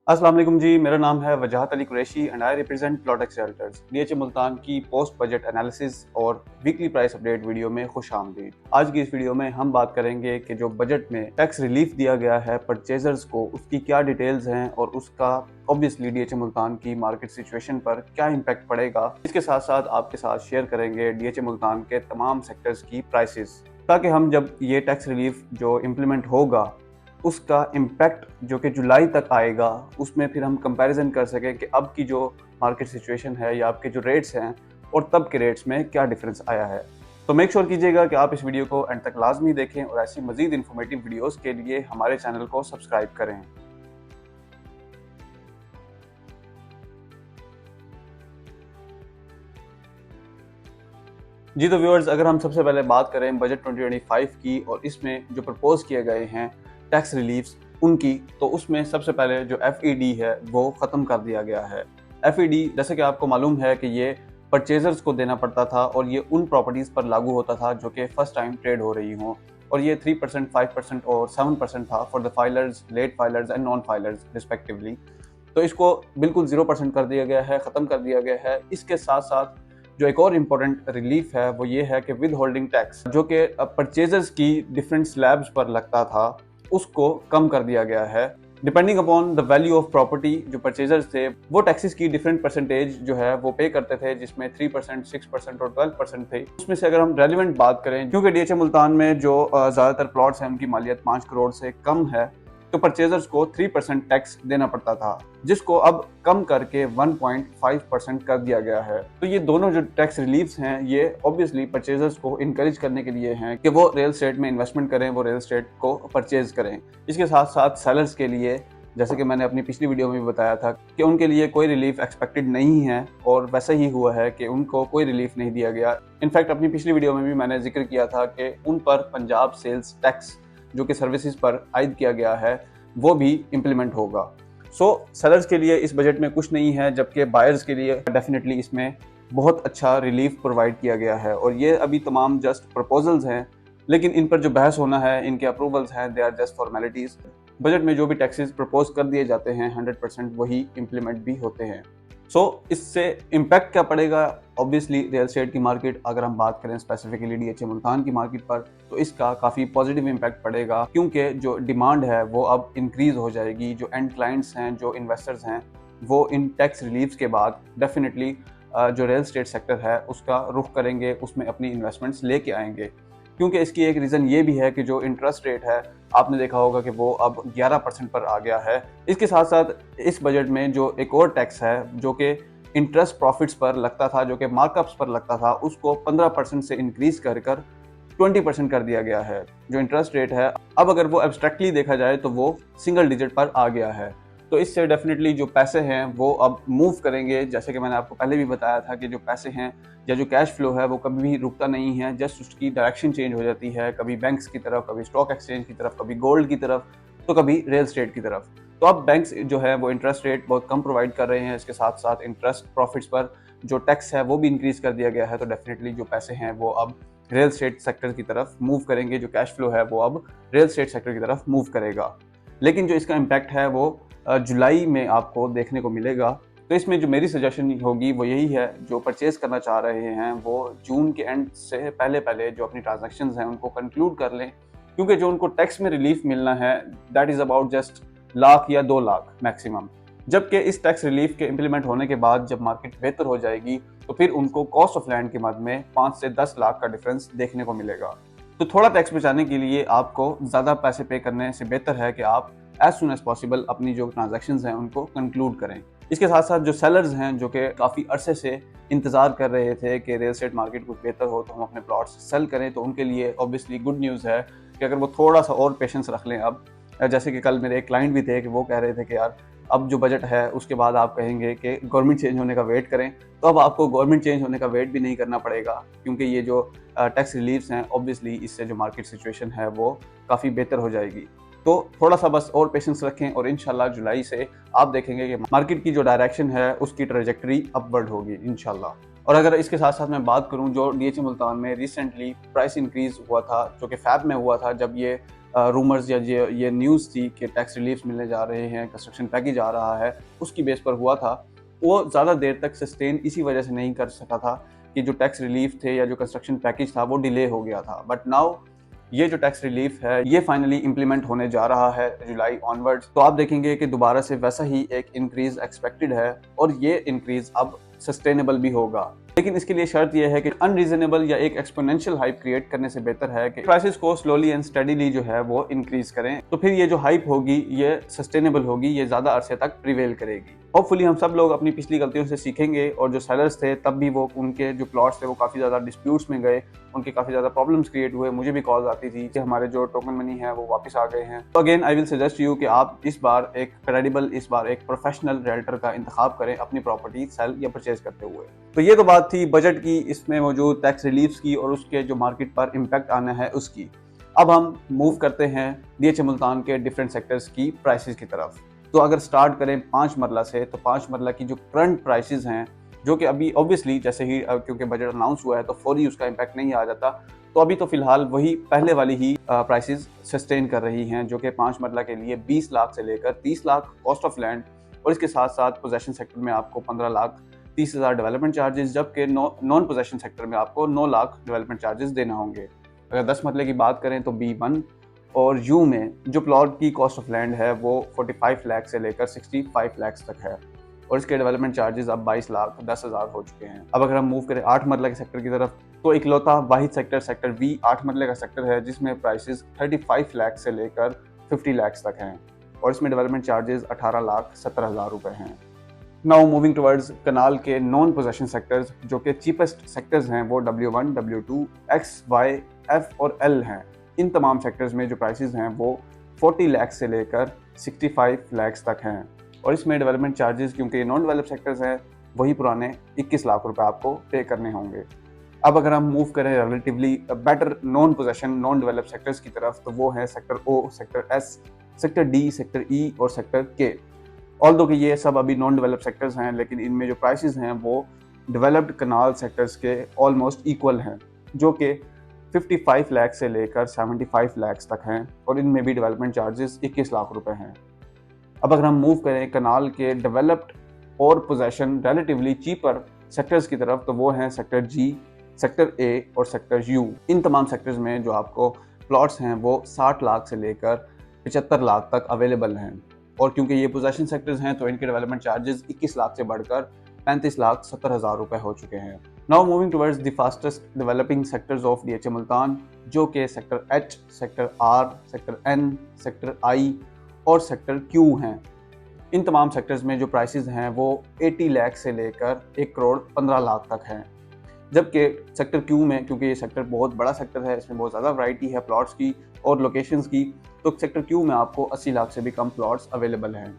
अस्सलाम वालेकुम जी, मेरा नाम है Wajahat Ali Qureshi and I represent Plotex Realtors. DHA Multan की पोस्ट बजट एनालिसिस और वीकली प्राइस अपडेट वीडियो में खुश आमदीद। आज की इस वीडियो में हम बात करेंगे कि जो बजट में टैक्स रिलीफ दिया गया है परचेजर्स को, उसकी क्या डिटेल्स हैं और उसका ऑब्वियसली डीएचए मुल्तान की मार्केट सिचुएशन पर क्या इम्पैक्ट पड़ेगा। इसके साथ साथ आपके साथ शेयर करेंगे डीएचए मुल्तान के तमाम सेक्टर्स की प्राइसेस, ताकि हम जब ये टैक्स रिलीफ जो इम्प्लीमेंट होगा उसका इम्पैक्ट जो कि जुलाई तक आएगा, उसमें फिर हम कंपैरिजन कर सकें कि अब की जो मार्केट सिचुएशन है या आपके जो रेट्स हैं और तब के रेट्स में क्या डिफरेंस आया है। तो मेक श्योर कीजिएगा कि आप इस वीडियो को एंड तक लाजमी देखें और ऐसी मजीद इन्फॉर्मेटिव वीडियोस के लिए हमारे चैनल को सब्सक्राइब करें। जी तो व्यूअर्स, अगर हम सबसे पहले बात करें बजट 2025 की और इसमें जो प्रपोज किए गए हैं टैक्स रिलीफ्स उनकी, तो उसमें सबसे पहले जो FED है वो ख़त्म कर दिया गया है। FED जैसे कि आपको मालूम है कि ये परचेजर्स को देना पड़ता था और ये उन प्रॉपर्टीज़ पर लागू होता था जो कि फर्स्ट टाइम ट्रेड हो रही हों, और ये 3%, 5% और 7% था for the filers, late filers and non filers respectively. तो इसको बिल्कुल 0% कर दिया गया है, ख़त्म कर दिया गया है। इसके साथ साथ जो एक और इम्पोर्टेंट रिलीफ है वो ये है कि विद होल्डिंग टैक्स जो कि परचेजर्स की डिफरेंट स्लैब्स पर लगता था, उसको कम कर दिया गया है। Depending upon the value of property, जो परचेजर्स थे वो टैक्सेस की डिफरेंट परसेंटेज जो है वो पे करते थे, जिसमें 3%, 6% और 12% थे। उसमें से अगर हम रेलिवेंट बात करें, क्योंकि डीएचए मुल्तान में जो ज़्यादातर प्लॉट्स हैं उनकी मालियत 5 करोड़ से कम है, तो परचेजर्स को 3% टैक्स देना पड़ता था, जिसको अब कम करके 1.5% कर दिया गया है। तो ये दोनों जो टैक्स रिलीफ्स हैं ये ऑब्वियसली परचेजर्स को इनकरेज करने के लिए हैं कि वो रियल एस्टेट में इन्वेस्टमेंट करें, वो रियल एस्टेट को परचेज करें। इसके साथ साथ सेलर्स के लिए, जैसे कि मैंने अपनी पिछली वीडियो में भी बताया था कि उनके लिए कोई रिलीफ एक्सपेक्टेड नहीं है, और वैसा ही हुआ है कि उनको कोई रिलीफ नहीं दिया गया। इनफैक्ट अपनी पिछली वीडियो में भी मैंने जिक्र किया था कि उन पर पंजाब सेल्स टैक्स जो कि सर्विसेज पर आयद किया गया है वो भी इम्प्लीमेंट होगा। सो सेलर्स के लिए इस बजट में कुछ नहीं है, जबकि बायर्स के लिए डेफिनेटली इसमें बहुत अच्छा रिलीफ प्रोवाइड किया गया है। और ये अभी तमाम जस्ट प्रपोजल्स हैं, लेकिन इन पर जो बहस होना है, इनके अप्रूवल्स हैं, they are just formalities. Budget में जो भी टैक्सेस प्रपोज कर दिए जाते हैं 100% वही इम्प्लीमेंट भी होते हैं। इससे इम्पैक्ट क्या पड़ेगा? ऑब्वियसली रियल एस्टेट की मार्केट, अगर हम बात करें स्पेसिफिकली डीएचए मुल्तान की मार्केट पर, तो इसका काफ़ी पॉजिटिव इम्पैक्ट पड़ेगा, क्योंकि जो डिमांड है वो अब इंक्रीज हो जाएगी। जो एंड क्लाइंट्स हैं, जो इन्वेस्टर्स हैं, वो इन टैक्स रिलीफ्स के बाद डेफिनेटली जो रियल एस्टेट सेक्टर है उसका रुख करेंगे, उसमें अपनी इन्वेस्टमेंट्स लेके आएंगे। क्योंकि इसकी एक रीज़न ये भी है कि जो इंटरेस्ट रेट है, आपने देखा होगा कि वो अब 11% पर आ गया है। इसके साथ साथ इस बजट में जो एक और टैक्स है जो कि इंटरेस्ट प्रॉफिट्स पर लगता था, जो कि मार्कअप्स पर लगता था, उसको 15% से इंक्रीज कर 20% कर दिया गया है। जो इंटरेस्ट रेट है अब अगर वो एब्स्ट्रैक्टली देखा जाए तो वो सिंगल डिजिट पर आ गया है। तो इससे डेफिनेटली जो पैसे हैं वो अब मूव करेंगे। जैसे कि मैंने आपको पहले भी बताया था कि जो पैसे हैं या जो कैश फ्लो है वो कभी भी रुकता नहीं है, जस्ट उसकी डायरेक्शन चेंज हो जाती है, कभी बैंक्स की तरफ, कभी स्टॉक एक्सचेंज की तरफ, कभी गोल्ड की तरफ, तो कभी रियल एस्टेट की तरफ। तो अब बैंक्स जो है वो इंटरेस्ट रेट बहुत कम प्रोवाइड कर रहे हैं। इसके साथ साथ इंटरेस्ट प्रॉफिट्स पर जो टैक्स है वो भी इंक्रीज कर दिया गया है। तो डेफिनेटली जो पैसे हैं वो अब रियल एस्टेट सेक्टर की तरफ मूव करेंगे, जो कैश फ्लो है वो अब रियल एस्टेट सेक्टर की तरफ मूव करेगा। लेकिन जो इसका इम्पैक्ट है वो जुलाई में आपको देखने को मिलेगा। तो इसमें जो मेरी सजेशन होगी वो यही है, जो परचेज करना चाह रहे हैं वो जून के एंड से पहले पहले जो अपनी ट्रांजैक्शंस हैं उनको कंक्लूड कर लें, क्योंकि जो उनको टैक्स में रिलीफ मिलना है that is about just lakh या 2 लाख मैक्सिमम। जबकि इस टैक्स रिलीफ के इम्प्लीमेंट होने के बाद जब मार्केट बेहतर हो जाएगी तो फिर उनको कॉस्ट ऑफ लैंड के मद में 5 से 10 लाख का डिफरेंस देखने को मिलेगा। तो थोड़ा टैक्स बचाने के लिए आपको ज़्यादा पैसे पे करने से बेहतर है कि आप एज सुन एज पॉसिबल अपनी जो ट्रांजैक्शंस हैं उनको कंक्लूड करें। इसके साथ साथ जो सेलर्स हैं जो कि काफ़ी अरसे से इंतज़ार कर रहे थे कि रियल एस्टेट मार्केट कुछ बेहतर हो तो हम अपने प्लॉट्स सेल करें, तो उनके लिए ऑब्वियसली गुड न्यूज़ है कि अगर वो थोड़ा सा और पेशेंस रख लें। अब जैसे कि कल मेरे एक क्लाइंट भी थे कि वो कह रहे थे कि यार अब जो बजट है उसके बाद आप कहेंगे कि गवर्नमेंट चेंज होने का वेट करें, तो अब आपको गवर्नमेंट चेंज होने का वेट भी नहीं करना पड़ेगा, क्योंकि ये जो टैक्स रिलीफ्स हैं ऑब्वियसली इससे जो मार्केट सिचुएशन है वो काफ़ी बेहतर हो जाएगी। तो थोड़ा सा बस और पेशेंस रखें और इंशाल्लाह जुलाई से आप देखेंगे कि मार्केट की जो डायरेक्शन है उसकी ट्रेजेक्टरी अपवर्ड होगी इंशाल्लाह। और अगर इसके साथ साथ मैं बात करूं, जो डीएचए मुल्तान में रिसेंटली प्राइस इंक्रीज हुआ था जो कि फैब में हुआ था, जब ये रूमर्स या ये न्यूज़ थी कि टैक्स रिलीफ्स मिलने जा रहे हैं, कंस्ट्रक्शन पैकेज आ रहा है, उसकी बेस पर हुआ था। वो ज़्यादा देर तक सस्टेन इसी वजह से नहीं कर सका था कि जो टैक्स रिलीफ थे या जो कंस्ट्रक्शन पैकेज था वो डिले हो गया था। बट नाउ ये जो टैक्स रिलीफ है ये फाइनली इम्प्लीमेंट होने जा रहा है जुलाई ऑनवर्ड्स। तो आप देखेंगे कि दोबारा से वैसा ही एक इंक्रीज एक्सपेक्टेड है और ये इंक्रीज अब सस्टेनेबल भी होगा। लेकिन इसके लिए शर्त यह है कि अनरीजनेबल या एक एक्सपोनेंशियल हाइप क्रिएट करने से बेहतर है कि प्राइसेस को स्लोली एंड स्टडीली जो है वो इंक्रीज करें। तो फिर ये जो हाइप होगी ये सस्टेनेबल होगी, ये ज्यादा अरसे तक प्रिवेल करेगी। होपफुली हम सब लोग अपनी पिछली गलतियों से सीखेंगे और जो सेलर्स थे तब भी वो उनके जो प्लॉट्स थे वो काफ़ी ज़्यादा डिस्प्यूट्स में गए, उनके काफ़ी ज़्यादा प्रॉब्लम्स क्रिएट हुए। मुझे भी कॉल्स आती थी कि हमारे जो टोकन मनी है वो वापस आ गए हैं। तो again I will suggest you कि आप इस बार एक क्रेडिबल, इस बार एक प्रोफेशनल रियल्टर का इंतखाब करें अपनी प्रॉपर्टी सेल या परचेज करते हुए। तो ये तो बात थी बजट की, इसमें मौजूद टैक्स रिलीफ्स की और उसके जो मार्केट पर इम्पैक्ट आना है उसकी। अब हम मूव करते हैं डीएचए मुल्तान के डिफरेंट सेक्टर्स की प्राइसेस की तरफ। तो अगर स्टार्ट करें 5 मरला से, तो 5 मरला की जो करंट प्राइसेस हैं, जो कि अभी ऑब्वियसली जैसे ही क्योंकि बजट अनाउंस हुआ है तो फौरी उसका इम्पैक्ट नहीं आ जाता, तो अभी तो फिलहाल वही पहले वाली ही प्राइसेस सस्टेन कर रही हैं, जो कि 5 मरला के लिए 20 लाख से लेकर 30 लाख कॉस्ट ऑफ लैंड और इसके साथ साथ पोजेशन सेक्टर में आपको 15 लाख 30,000 डेवलपमेंट चार्जेस, जबकि नॉन पोजेशन सेक्टर में आपको 9 लाख डेवलपमेंट चार्जेस देना होंगे। अगर 10 मरले की बात करें तो B1 और यू में जो प्लॉट की कॉस्ट ऑफ लैंड है वो 45 लाख से लेकर 65 लाख तक है और इसके डेवलपमेंट चार्जेस अब 22 लाख 10,000 हो चुके हैं। अब अगर हम मूव करें 8 मरले के सेक्टर की तरफ, तो इकलौता वाहिद सेक्टर बी 8 मरले का सेक्टर है जिसमें प्राइसेस 35 लाख से लेकर 50 लाख तक हैं और इसमें डेवलपमेंट चार्जेस 18 लाख 70,000 रुपये हैं। नाउ मूविंग टुवर्ड्स कनाल के नॉन पोजेशन सेक्टर्स, जो कि चीपेस्ट सेक्टर्स हैं वो W1, W2, X, Y, F और L हैं। इन तमाम सेक्टर्स में जो प्राइसेस हैं वो 40 लाख से लेकर 65 लाख तक हैं और इसमें डेवलपमेंट चार्जेस, क्योंकि नॉन डेवलप सेक्टर्स हैं, वही पुराने 21 लाख रुपए आपको पे करने होंगे। अब अगर हम मूव करें relatively better non possession non develop sectors की तरफ, तो वो है sector O, sector S, sector D, sector E और सेक्टर K। ऑल्दो कि ये सब अभी नॉन डेवलप सेक्टर्स हैं, लेकिन इनमें जो प्राइसेस हैं वो डेवलप्ड कनाल सेक्टर्स के ऑलमोस्ट इक्वल हैं, जो कि 55 लाख से लेकर 75 लाख तक हैं और इनमें भी डेवलपमेंट चार्जेस 21 लाख रुपए हैं। अब अगर हम मूव करें कनाल के डेवलप्ड और पोजेशन रिलेटिवली चीपर सेक्टर्स की तरफ, तो वो हैं सेक्टर G, सेक्टर A और सेक्टर U। इन तमाम सेक्टर्स में जो आपको प्लॉट्स हैं वो 60 लाख से लेकर 75 लाख तक अवेलेबल हैं और क्योंकि ये पोजेशन सेक्टर्स हैं तो इनके डेवलपमेंट चार्जेस 21 लाख से बढ़कर 35 लाख 70,000 रुपये हो चुके हैं। Now moving towards the fastest developing sectors of DHA Multan, जो कि sector H, sector R, sector N, sector I और सेक्टर Q हैं। इन तमाम सेक्टर्स में जो प्राइसेस हैं वो 80 लाख से लेकर 1 करोड़ 15 लाख तक हैं, जबकि सेक्टर Q में, क्योंकि ये सेक्टर बहुत बड़ा सेक्टर है, इसमें बहुत ज़्यादा वैरायटी है प्लॉट्स की और लोकेशंस की, तो सेक्टर Q में आपको 80 लाख से भी कम प्लॉट्स अवेलेबल हैं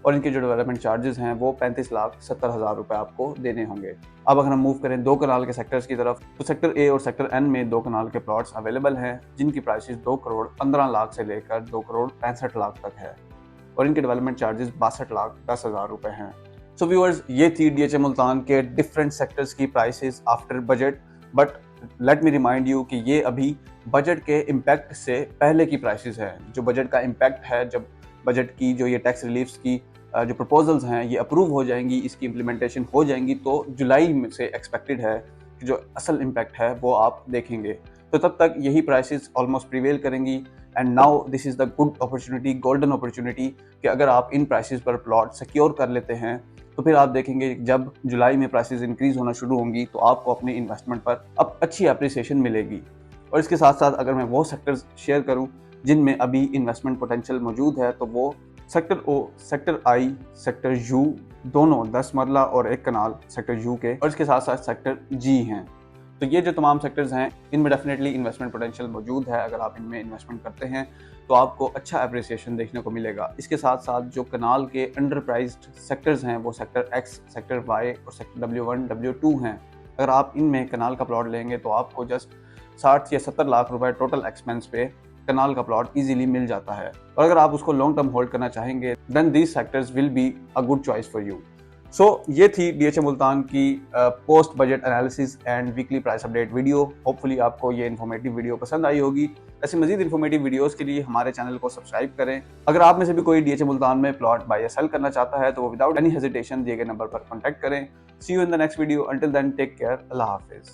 और इनके जो डेवलपमेंट चार्जेस हैं वो 35 लाख 70,000 रुपये आपको देने होंगे। अब अगर हम मूव करें 2 कनाल के सेक्टर्स की तरफ, तो सेक्टर A और सेक्टर N में 2 कनाल के प्लॉट्स अवेलेबल हैं जिनकी प्राइसेस 2 करोड़ 15 लाख से लेकर 2 करोड़ 65 लाख तक है और इनके डेवलपमेंट चार्जेस 62 लाख 10,000 रुपये हैं। सो व्यूअर्स, ये थी डीएचए मुल्तान के डिफरेंट सेक्टर्स की prices after budget. But let me remind you कि ये अभी बजट के इम्पैक्ट से पहले की प्राइसेस है। जो बजट का इम्पैक्ट है, जब बजट की जो ये टैक्स रिलीफ्स की जो प्रपोजल्स हैं ये अप्रूव हो जाएंगी, इसकी इम्प्लीमेंटेशन हो जाएंगी, तो जुलाई में से एक्सपेक्टेड है कि जो असल इम्पैक्ट है वो आप देखेंगे। तो तब तक यही प्राइसेस ऑलमोस्ट प्रिवेल करेंगी and now this is the good opportunity, golden opportunity, कि अगर आप इन प्राइसेस पर प्लॉट सिक्योर कर लेते हैं तो फिर आप देखेंगे जब जुलाई में प्राइसेस इंक्रीज होना शुरू होंगी तो आपको अपनी इन्वेस्टमेंट पर अब अच्छी अप्रिसिएशन मिलेगी। और इसके साथ साथ अगर मैं वो सेक्टर्स शेयर करूं जिनमें अभी इन्वेस्टमेंट पोटेंशियल मौजूद है, तो वो sector O, sector I, sector U, दोनों 10 मरला और 1 कनाल सेक्टर U के, और इसके साथ साथ सेक्टर G हैं। तो ये जो तमाम सेक्टर्स हैं इनमें डेफिनेटली इन्वेस्टमेंट पोटेंशियल मौजूद है। अगर आप इनमें इन्वेस्टमेंट करते हैं तो आपको अच्छा अप्रिसिएशन देखने को मिलेगा। इसके साथ साथ जो कनाल के अंडर प्राइज्ड सेक्टर्स हैं वो सेक्टर X, सेक्टर Y और सेक्टर W1, W2 हैं। अगर आप इनमें कनाल का प्लॉट लेंगे तो आपको जस्ट 60 या 70 लाख रुपए टोटल एक्सपेंस पे कनाल का प्लॉट इजीली मिल जाता है और अगर आप उसको लॉन्ग टर्म होल्ड करना चाहेंगे then these sectors will be a good choice for you. ये थी डीएचए मुल्तान की post budget analysis and weekly price update video. Hopefully आपको ये इन्फॉर्मेटिव वीडियो पसंद आई होगी। ऐसे मजीद इन्फॉर्मेटिव वीडियोस के लिए हमारे चैनल को सब्सक्राइब करें। अगर आप में से भी कोई डीएचए मुल्तान में प्लॉट बाय या सेल करना चाहता है तो वो विदाउट एनी हेजिटेशन दिए गए नंबर पर कॉन्टैक्ट करें। See you in the next video. Until then take care. अल्लाह हाफिज।